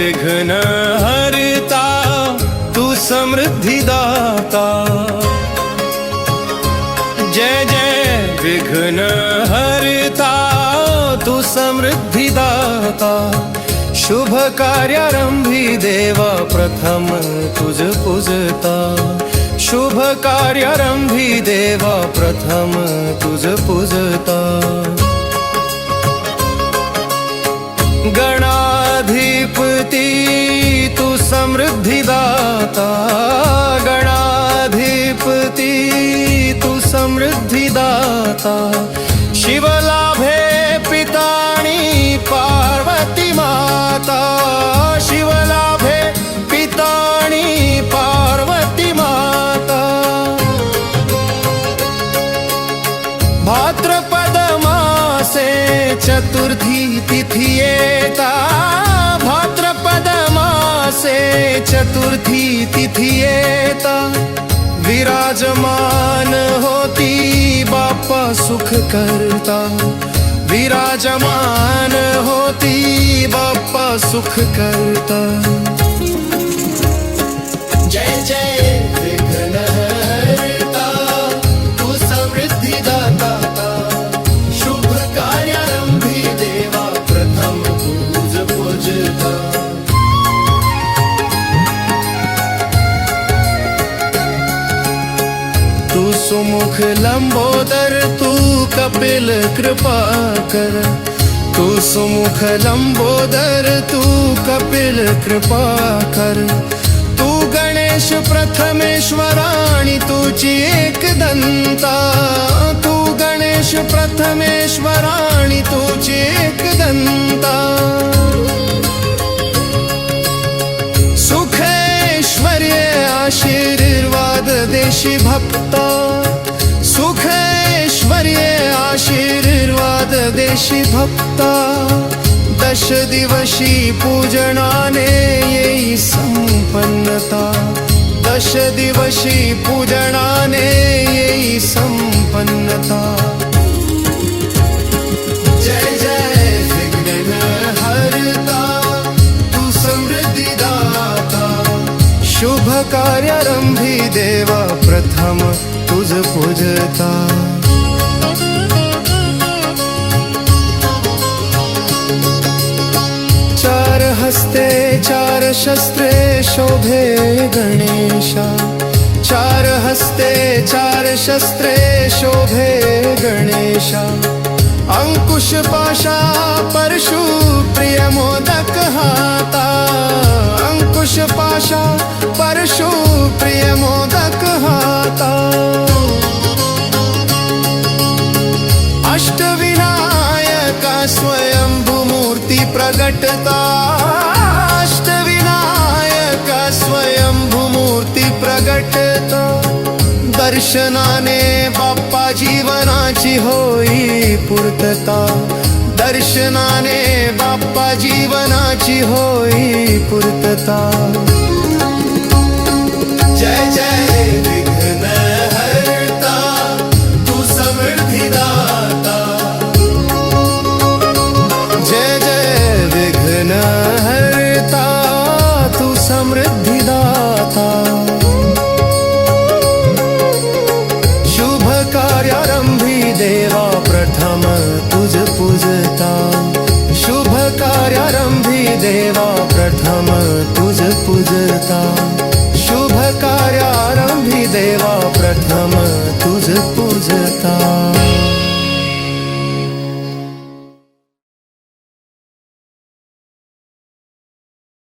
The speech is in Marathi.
विघ्न हरता तू समृद्धि दाता। जय जय विघ्न हरता तू समृद्धि दाता। शुभ कार्यारंभी देवा प्रथम तुझ पूजता। शुभ कार्यारंभी देवा प्रथम तुझ पूजता। गणाधिपती तू समृद्धि दाता। गणाधिपती तू समृद्धि दाता। शिव लाभे पिताणी पार्वती माता। शिव लाभे पिताणी पार्वती माता। भाद्रपद मासे चतुर्थी तिथि येता। भाद्रपद मासे चतुर्थी तिथि येता। विराजमान होती बाप्पा सुख करता। विराजमान होती बाप्पा सुख करता। जय जय विघ्न हरता तू समृद्धि दाता। शुभ कार्यारंभी देवा प्रथम तुझ पूजता। तू सुमुख लंबोदर तू कपिल कृपा कर। तू सुमुख लंबोदर तू कपिल कृपा कर। तू गणेश प्रथमेश्वराणी तुझी एक दंता। तू गणेश प्रथमेश्वराणी तुझी एक दंता। सुखैश्वर्य आशीर्वाद देशी भक्ता। सुखैश्वर्य आशीर्वाद देशी भक्ता। दश दिवशी पूजनाने येई संपन्नता। दश दिवशी पूजनाने येई संपन्नता। जय जय विघ्न हरता तू समृद्धि दाता। शुभ कार्यारंभी देवा प्रथम तुझ पूजता। चार हस्ते चार शस्त्रे शोभे गणेशा। चार हस्ते चार शस्त्रे शोभे गणेशा। अंकुश पाशा परशु प्रिय मोदक हाता। अंकुश पाशा परशु प्रिय मोदक हाता। अष्टविनायका स्वयंभू मूर्ती प्रगटता। अष्टविनायका स्वयंभू मूर्ती प्रगटता। दर्शनाने बाप्पा जीवनाची होई पूर्तता। दर्शनाने बाप्पा जीवनाची होई पूर्तता। जय जय विघ्न हरता तू समृद्धि दाता। जय जय विघ्न हरता तू समृद्धि दाता। शुभ कार्यारंभी देवा प्रथम तुझ पूजता। शुभ कार्यारंभी देवा प्रथम तुझ पूजता। शुभ कार्यारंभी देवा प्रथम